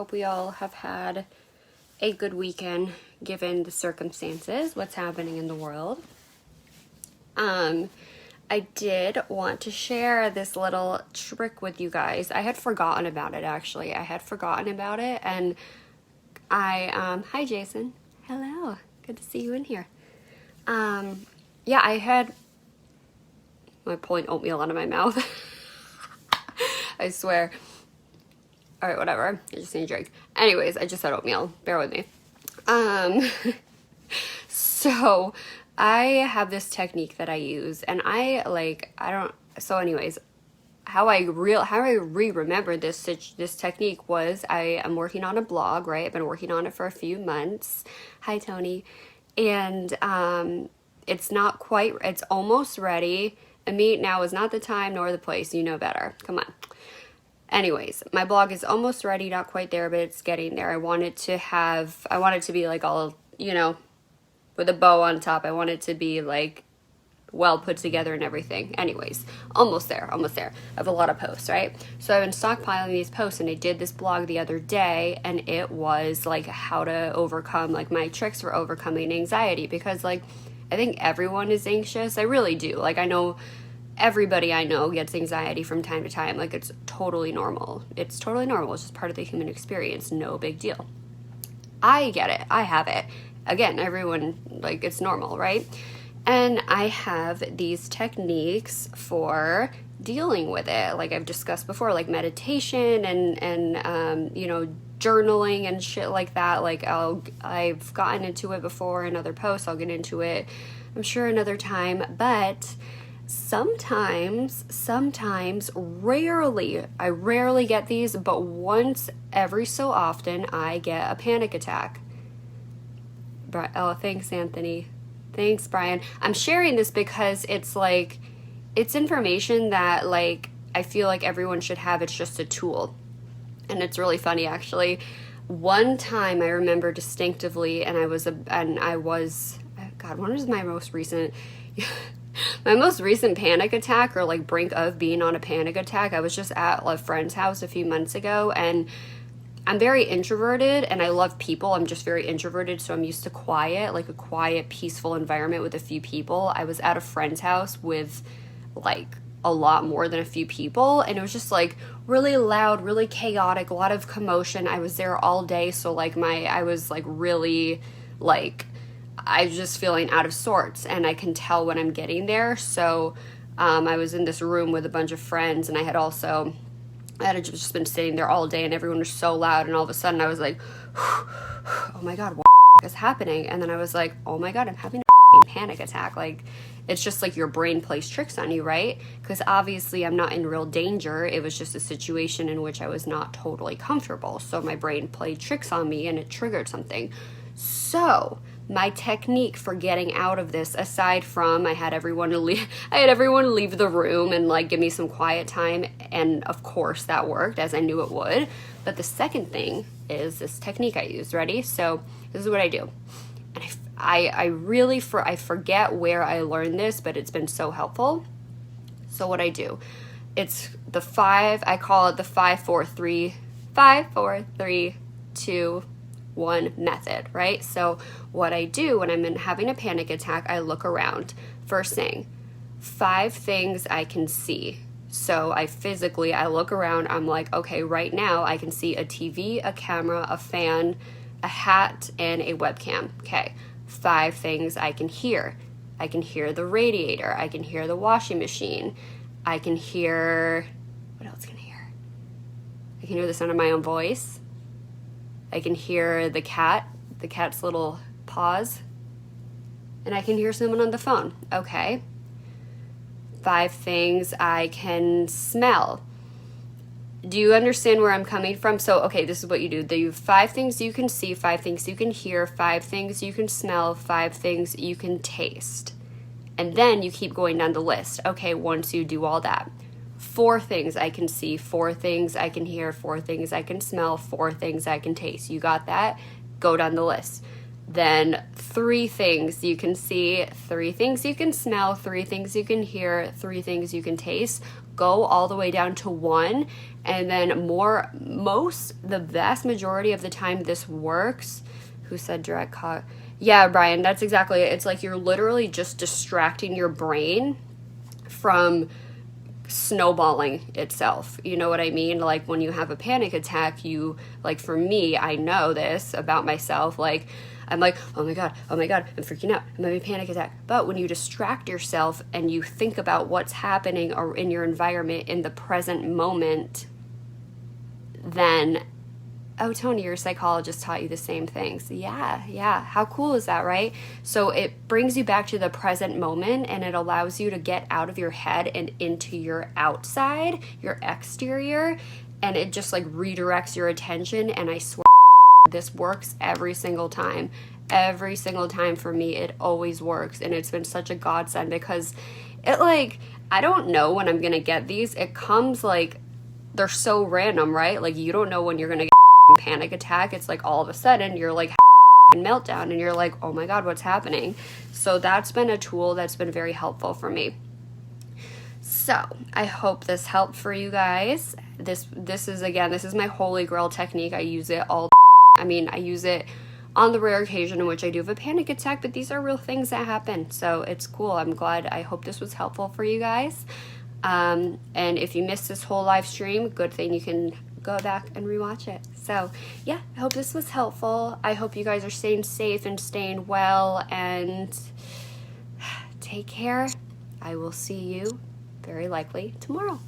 hope we all have had a good weekend given the circumstances, what's happening in the world. I did want to share this little trick with you guys. I had forgotten about it, actually. I had forgotten about it, and hi Jason. Hello. Good to see you in here. Yeah, I had, I'm pulling oatmeal out of my mouth. I swear. All right, whatever. I just need a drink. Anyways, I just said oatmeal. Bear with me. So I have this technique that I use, and so anyways, how I remembered this technique was I am working on a blog, right? I've been working on it for a few months. Hi, Tony. And it's almost ready. Now is not the time nor the place. You know better. Come on. Anyways, my blog is almost ready, not quite there, but it's getting there. I want it to be like all, with a bow on top. I want it to be like well put together and everything. Anyways, almost there. I have a lot of posts, right? So I've been stockpiling these posts, and I did this blog the other day, and it was like how to overcome, like my tricks for overcoming anxiety, because like I think everyone is anxious. I really do. Like I know everybody I know gets anxiety from time to time. Like it's totally normal. It's just part of the human experience. No big deal. I get it. I have it. Again, everyone, like it's normal, right? And I have these techniques for dealing with it. Like I've discussed before, like meditation and journaling and shit like that. Like I've gotten into it before in other posts. I'll get into it, I'm sure, another time. But sometimes, I rarely get these, but once every so often I get a panic attack. Oh, thanks, Anthony. Thanks, Brian. I'm sharing this because it's information that like I feel like everyone should have. It's just a tool. And it's really funny, actually. One time I remember distinctively, and when was my most recent panic attack, or like brink of being on a panic attack? I was just at a friend's house a few months ago, and I'm very introverted and I love people. I'm just very introverted, so I'm used to quiet, peaceful environment with a few people. I was at a friend's house with like a lot more than a few people, and it was just like really loud, really chaotic, a lot of commotion. I was there all day, so like I was like really like I was just feeling out of sorts, and I can tell when I'm getting there. So I was in this room with a bunch of friends, and I had just been sitting there all day, and everyone was so loud, and all of a sudden I was like, oh my god, what is happening? And then I was like, oh my god, I'm having a panic attack. Like it's just like your brain plays tricks on you, right? Because obviously I'm not in real danger. It was just a situation in which I was not totally comfortable, so my brain played tricks on me and it triggered something. So my technique for getting out of this, aside from I had everyone leave the room and like give me some quiet time, and of course that worked, as I knew it would. But the second thing is this technique I use. Ready? So this is what I do, and I forget where I learned this, but it's been so helpful. So what I do, it's I call it the 5-4-3, 5-4-3-2 1 method, right? So what I do when I'm having a panic attack, I look around. First thing, 5 things I can see. So I look around. I'm like, okay, right now I can see a TV, a camera, a fan, a hat, and a webcam. Okay, 5 things I can hear. I can hear the radiator. I can hear the washing machine. I can hear, what else can I hear? I can hear the sound of my own voice. I can hear the cat's little paws, and I can hear someone on the phone. Okay. 5 things I can smell. Do you understand where I'm coming from? So, okay, this is what you do. You have 5 things you can see, 5 things you can hear, 5 things you can smell, 5 things you can taste. And then you keep going down the list. Okay, once you do all that, 4 things I can see, 4 things I can hear, 4 things I can smell, 4 things I can taste. You got that? Go down the list. then 3 things you can see, 3 things you can smell, 3 things you can hear, 3 things you can taste, go all the way down to 1. And then the vast majority of the time this works. Who said direct cog? Yeah, Brian, that's exactly it. It's like you're literally just distracting your brain from snowballing itself. You know what I mean? Like when you have a panic attack, like for me, I know this about myself, like I'm like, oh my God, I'm freaking out, I'm having a panic attack. But when you distract yourself and you think about what's happening or in your environment in the present moment, then, oh, Tony, your psychologist taught you the same things. Yeah. How cool is that, right? So it brings you back to the present moment, and it allows you to get out of your head and into your outside, your exterior, and it just like redirects your attention. And I swear this works every single time. Every single time for me, it always works. And it's been such a godsend because it like, I don't know when I'm gonna get these. It comes like, they're so random, right? Like you don't know when you're gonna get a panic attack. It's like all of a sudden you're like meltdown and you're like, oh my God, what's happening? So that's been a tool that's been very helpful for me. So I hope this helped for you guys. This is my holy grail technique. I use it I use it on the rare occasion in which I do have a panic attack, but these are real things that happen. So it's cool. I hope this was helpful for you guys. And if you missed this whole live stream, good thing you can go back and rewatch it. So yeah, I hope this was helpful. I hope you guys are staying safe and staying well, and take care. I will see you very likely tomorrow.